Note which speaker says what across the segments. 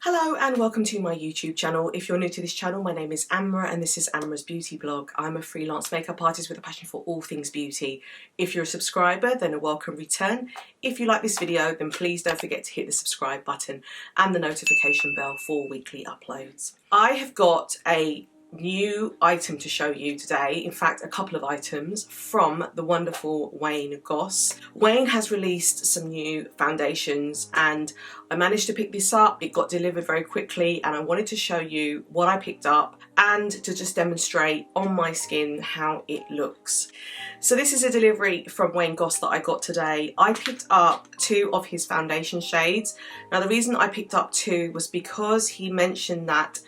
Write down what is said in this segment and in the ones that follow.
Speaker 1: Hello and welcome to my YouTube channel. If you're new to this channel, my name is Amra and this is Amra's Beauty Blog. I'm a freelance makeup artist with a passion for all things beauty. If you're a subscriber, then a welcome return. If you like this video, then please don't forget to hit the subscribe button and the notification bell for weekly uploads. I have got a new item to show you today, in fact a couple of items from the wonderful Wayne Goss. Wayne has released some new foundations and I managed to pick this up. It got delivered very quickly and I wanted to show you what I picked up and to just demonstrate on my skin how it looks. So this is a delivery from Wayne Goss that I got today. I picked up two of his foundation shades. Now the reason I picked up two was because he mentioned that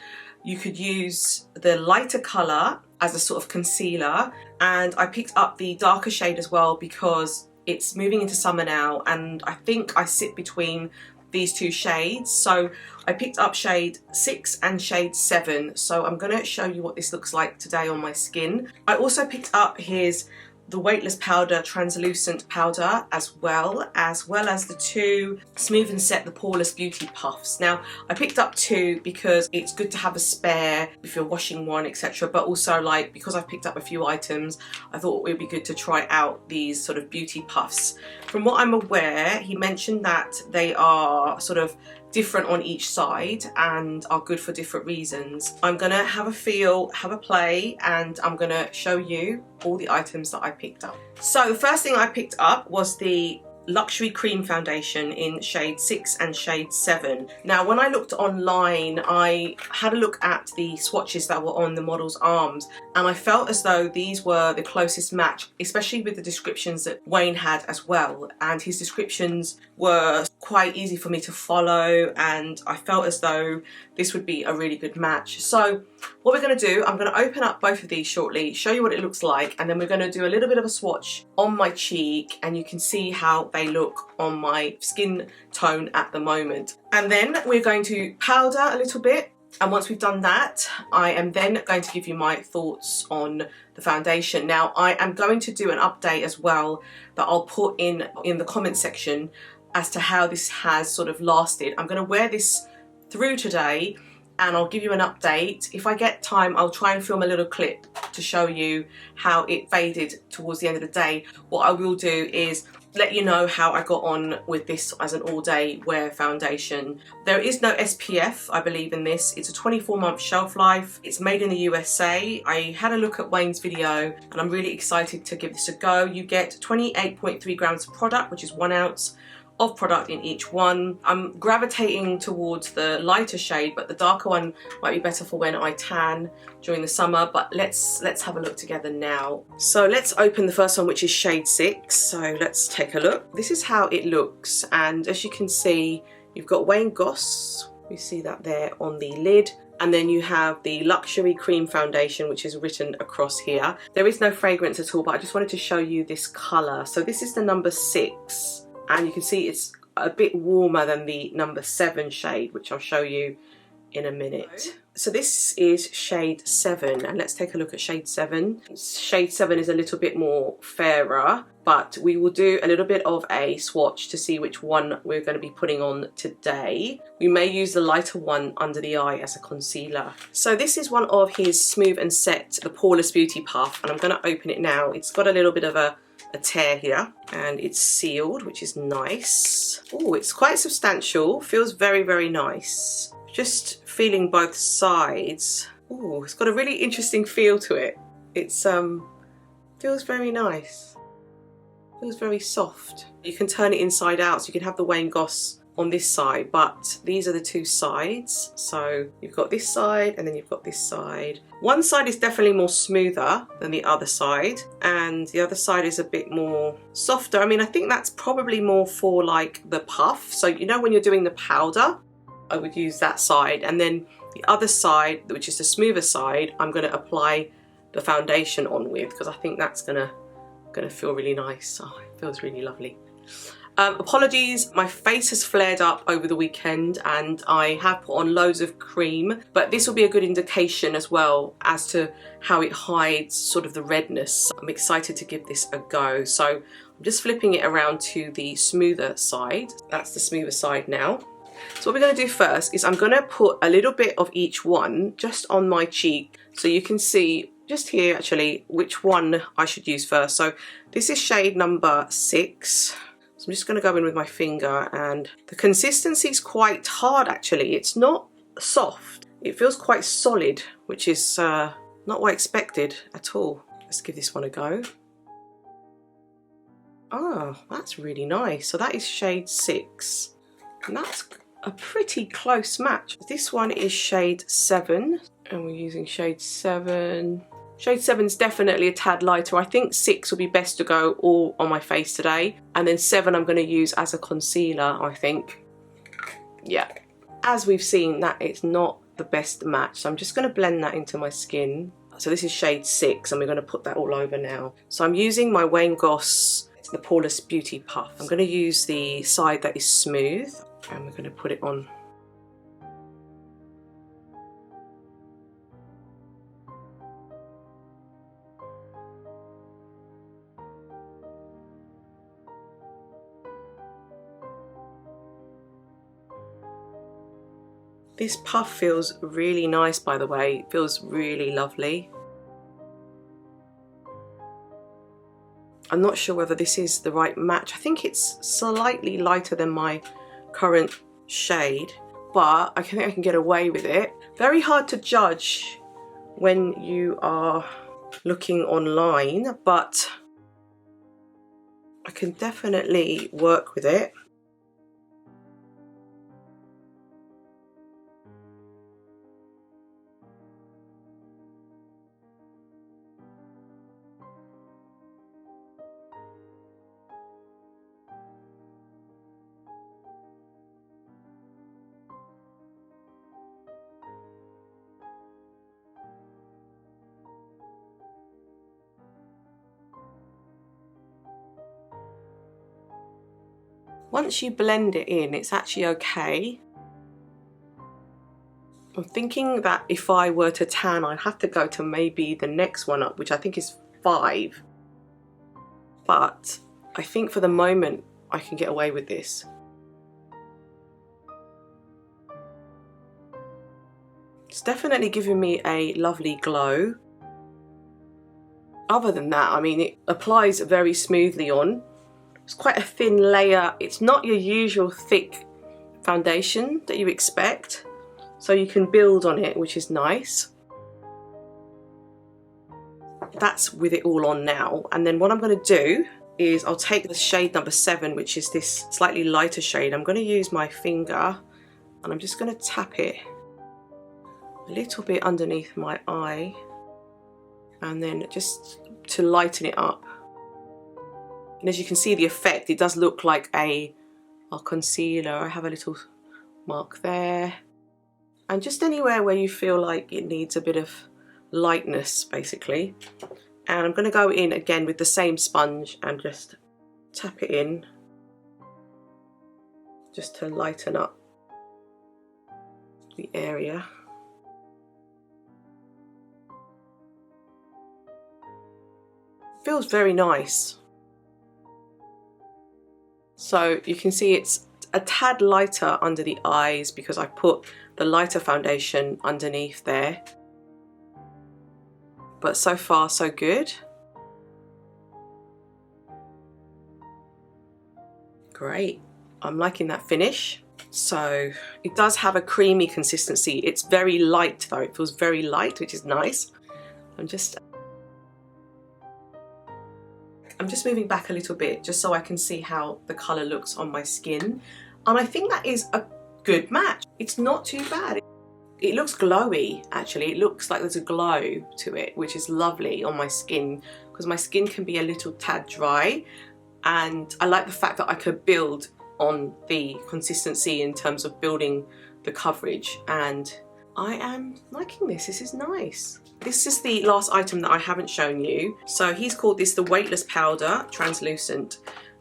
Speaker 1: you could use the lighter colour as a sort of concealer, and I picked up the darker shade as well because it's moving into summer now and I think I sit between these two shades. So I picked up shade 6 and shade 7, so I'm going to show you what this looks like today on my skin. I also picked up the Weightless Powder translucent powder as well as the two Smooth and Set the Poreless Beauty Puffs. Now I picked up two because it's good to have a spare if you're washing one, etc. But also, like, because I've picked up a few items, I thought it would be good to try out these sort of beauty puffs. From what I'm aware, he mentioned that they are sort of different on each side and are good for different reasons. I'm gonna have a feel, have a play, and I'm gonna show you all the items that I picked up. So the first thing I picked up was the Luxury Cream Foundation in shade 6 and shade 7. Now when I looked online, I had a look at the swatches that were on the model's arms and I felt as though these were the closest match, especially with the descriptions that Wayne had as well, and his descriptions were quite easy for me to follow and I felt as though this would be a really good match. So what we're going to do, I'm going to open up both of these shortly, show you what it looks like, and then we're going to do a little bit of a swatch on my cheek and you can see how they look on my skin tone at the moment. And then we're going to powder a little bit, and once we've done that, I am then going to give you my thoughts on the foundation. Now I am going to do an update as well that I'll put in the comment section as to how this has sort of lasted. I'm going to wear this through today and I'll give you an update. If I get time, I'll try and film a little clip to show you how it faded towards the end of the day. What I will do is let you know how I got on with this as an all-day wear foundation. There is no SPF, I believe, in this. It's a 24-month shelf life. It's made in the USA. I had a look at Wayne's video and I'm really excited to give this a go. You get 28.3 grams of product, which is 1 ounce of product in each one. I'm gravitating towards the lighter shade, but the darker one might be better for when I tan during the summer, but let's have a look together now. So let's open the first one, which is shade 6. So let's take a look. This is how it looks, and as you can see, you've got Wayne Goss. You see that there on the lid. And then you have the Luxury Cream Foundation, which is written across here. There is no fragrance at all, but I just wanted to show you this colour. So this is the number 6. And you can see it's a bit warmer than the number 7 shade, which I'll show you in a minute. So this is shade 7, and let's take a look at shade 7. Shade 7 is a little bit more fairer, but we will do a little bit of a swatch to see which one we're going to be putting on today. We may use the lighter one under the eye as a concealer. So this is one of his Smooth and Set, the Poreless Beauty Puff, and I'm going to open it now. It's got a little bit of a tear here and it's sealed, which is nice. Oh, it's quite substantial, feels very, very nice. Just feeling both sides. Oh, it's got a really interesting feel to it. It's feels very nice, feels very soft. You can turn it inside out, so you can have the Wayne Goss on this side, but these are the two sides. So you've got this side and then you've got this side. One side is definitely more smoother than the other side, and the other side is a bit more softer. I mean, I think that's probably more for like the puff. So you know when you're doing the powder, I would use that side, and then the other side, which is the smoother side, I'm going to apply the foundation on with, because I think that's gonna feel really nice. Oh, it feels really lovely. Apologies, my face has flared up over the weekend and I have put on loads of cream, but this will be a good indication as well as to how it hides sort of the redness. I'm excited to give this a go. So I'm just flipping it around to the smoother side. That's the smoother side now. So what we're going to do first is I'm going to put a little bit of each one just on my cheek so you can see just here actually which one I should use first. So this is shade number 6. So I'm just going to go in with my finger, and the consistency is quite hard actually. It's not soft. It feels quite solid, which is not what I expected at all. Let's give this one a go. Oh, that's really nice. So that is shade 6. And that's a pretty close match. This one is shade 7. And we're using shade 7. Shade 7 is definitely a tad lighter. I think 6 will be best to go all on my face today. And then 7 I'm going to use as a concealer, I think. Yeah. As we've seen, that it's not the best match. So I'm just going to blend that into my skin. So this is shade 6 and we're going to put that all over now. So I'm using my Wayne Goss, the Poreless Beauty Puff. I'm going to use the side that is smooth and we're going to put it on. This puff feels really nice, by the way. It feels really lovely. I'm not sure whether this is the right match. I think it's slightly lighter than my current shade, but I think I can get away with it. Very hard to judge when you are looking online, but I can definitely work with it. Once you blend it in, it's actually okay. I'm thinking that if I were to tan, I'd have to go to maybe the next one up, which I think is 5. But I think for the moment, I can get away with this. It's definitely giving me a lovely glow. Other than that, I mean, it applies very smoothly on. It's quite a thin layer. It's not your usual thick foundation that you expect, so you can build on it, which is nice. That's with it all on now. And then what I'm going to do is I'll take the shade number 7, which is this slightly lighter shade. I'm going to use my finger and I'm just going to tap it a little bit underneath my eye, and then just to lighten it up. And as you can see the effect, it does look like a concealer. I have a little mark there. And just anywhere where you feel like it needs a bit of lightness, basically. And I'm going to go in again with the same sponge and just tap it in. Just to lighten up the area. Feels very nice. So you can see it's a tad lighter under the eyes because I put the lighter foundation underneath there. But so far so good. Great. I'm liking that finish. So it does have a creamy consistency. It's very light though. It feels very light, which is nice. I'm just moving back a little bit just so I can see how the colour looks on my skin. And I think that is a good match. It's not too bad. It looks glowy, actually. It looks like there's a glow to it, which is lovely on my skin because my skin can be a little tad dry. And I like the fact that I could build on the consistency in terms of building the coverage. And I am liking this. This is nice. This is the last item that I haven't shown you. So he's called this the Weightless Powder Translucent.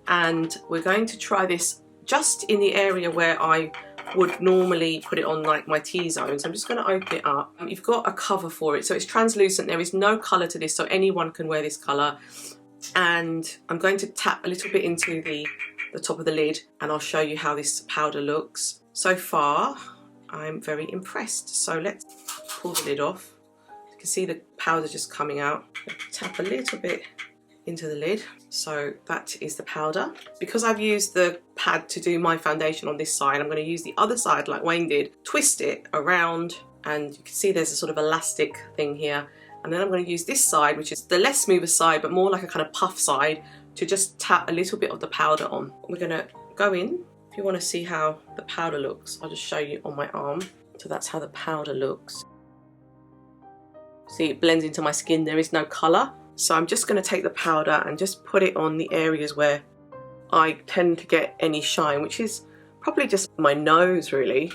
Speaker 1: And we're going to try this just in the area where I would normally put it on like my T-zone. So I'm just going to open it up. You've got a cover for it. So it's translucent. There is no colour to this. So anyone can wear this colour. And I'm going to tap a little bit into the top of the lid and I'll show you how this powder looks. So far, I'm very impressed. So let's pull the lid off. You can see the powder just coming out. Tap a little bit into the lid. So that is the powder. Because I've used the pad to do my foundation on this side, I'm going to use the other side like Wayne did, twist it around, and you can see there's a sort of elastic thing here. And then I'm going to use this side, which is the less smoother side, but more like a kind of puff side, to just tap a little bit of the powder on. We're going to go in. If you want to see how the powder looks, I'll just show you on my arm. So that's how the powder looks. See, it blends into my skin. There is no colour. So I'm just going to take the powder and just put it on the areas where I tend to get any shine, which is probably just my nose really.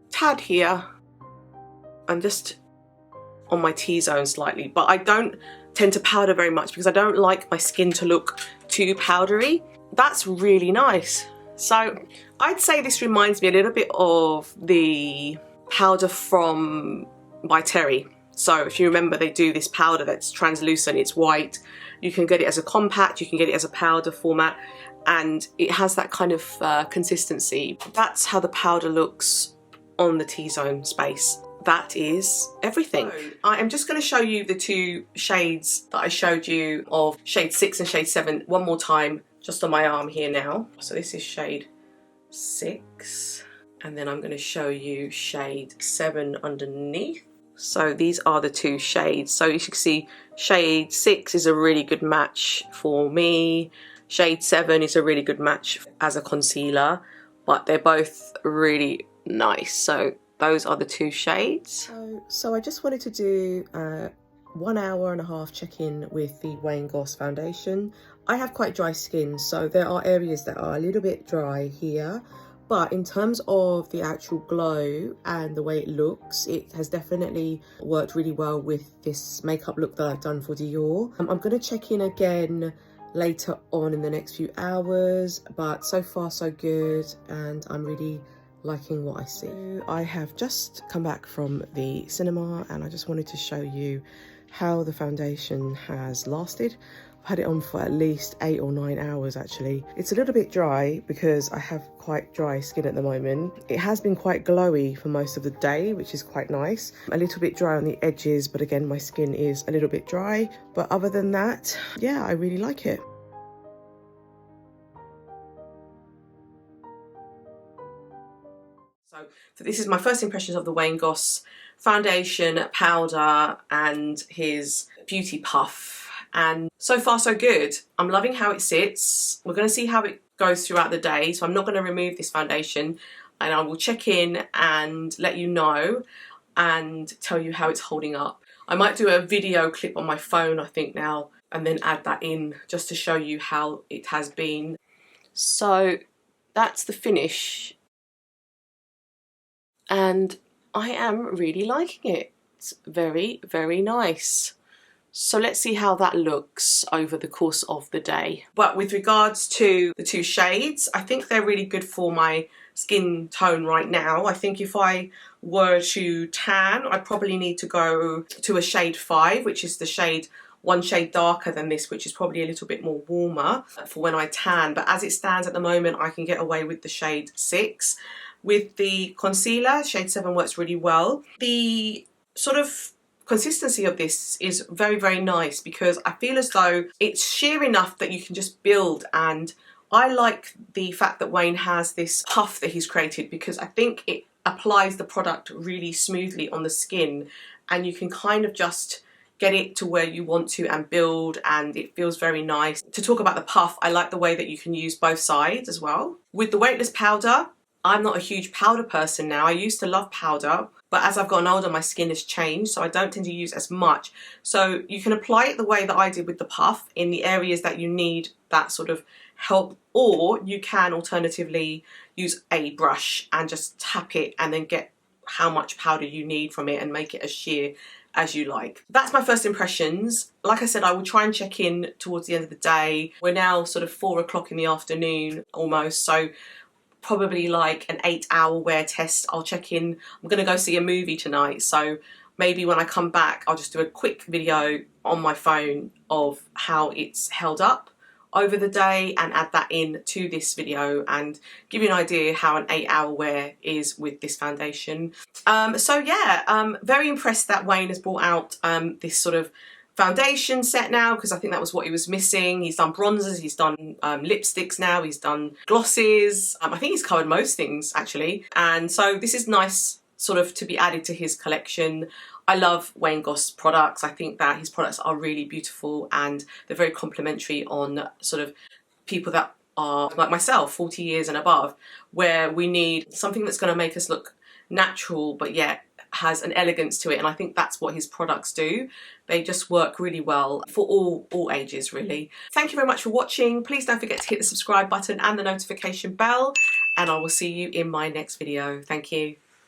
Speaker 1: Tad here, and just on my T-zone slightly. But I don't tend to powder very much because I don't like my skin to look too powdery. That's really nice. So I'd say this reminds me a little bit of the powder from by Terry. So if you remember, they do this powder that's translucent, it's white. You can get it as a compact, you can get it as a powder format, and it has that kind of consistency. That's how the powder looks on the T-zone space. That is everything. So I am just going to show you the two shades that I showed you of shade 6 and shade 7 one more time, just on my arm here now. So this is shade 6, and then I'm going to show you shade 7 underneath. So these are the two shades. So you can see shade 6 is a really good match for me. Shade 7 is a really good match as a concealer, but they're both really nice. So those are the two shades. So I just wanted to do 1 hour and a half check-in with the Wayne Goss foundation. I have quite dry skin, so there are areas that are a little bit dry here. But in terms of the actual glow and the way it looks, it has definitely worked really well with this makeup look that I've done for Dior. I'm going to check in again later on in the next few hours, but so far so good, and I'm really liking what I see. I have just come back from the cinema, and I just wanted to show you how the foundation has lasted. I've had it on for at least 8 or 9 hours actually. It's a little bit dry because I have quite dry skin at the moment. It has been quite glowy for most of the day, which is quite nice. A little bit dry on the edges, but again, my skin is a little bit dry. But other than that, yeah, I really like it. So this is my first impressions of the Wayne Goss foundation, powder, and his beauty puff. And so far so good. I'm loving how it sits. We're going to see how it goes throughout the day. So I'm not going to remove this foundation, and I will check in and let you know and tell you how it's holding up. I might do a video clip on my phone, I think now, and then add that in just to show you how it has been. So that's the finish. And I am really liking it. It's very, very nice. So let's see how that looks over the course of the day. But with regards to the two shades, I think they're really good for my skin tone right now. I think if I were to tan, I'd probably need to go to a shade 5, which is the shade one shade darker than this, which is probably a little bit more warmer for when I tan. But as it stands at the moment, I can get away with the shade 6. With the concealer, shade 7 works really well. The sort of consistency of this is very, very nice because I feel as though it's sheer enough that you can just build, and I like the fact that Wayne has this puff that he's created because I think it applies the product really smoothly on the skin, and you can kind of just get it to where you want to and build, and it feels very nice. To talk about the puff, I like the way that you can use both sides as well. With the Weightless Powder, I'm not a huge powder person now. I used to love powder, but as I've gotten older, my skin has changed, so I don't tend to use as much. So you can apply it the way that I did with the puff in the areas that you need that sort of help, or you can alternatively use a brush and just tap it and then get how much powder you need from it and make it as sheer as you like. That's my first impressions. Like I said, I will try and check in towards the end of the day. We're now sort of 4 o'clock in the afternoon almost, so probably like an 8-hour wear test. I'll check in. I'm gonna go see a movie tonight, so maybe when I come back I'll just do a quick video on my phone of how it's held up over the day and add that in to this video and give you an idea how an 8-hour wear is with this foundation. So yeah, very impressed that Wayne has brought out this sort of foundation set now, because I think that was what he was missing. He's done bronzers, he's done lipsticks now, he's done glosses. I think he's covered most things actually, and so this is nice sort of to be added to his collection. I love Wayne Goss products. I think that his products are really beautiful and they're very complimentary on sort of people that are like myself, 40 years and above, where we need something that's going to make us look natural but yet has an elegance to it, and I think that's what his products do. They just work really well for all ages really. Thank you very much for watching. Please don't forget to hit the subscribe button and the notification bell, and I will see you in my next video. Thank you.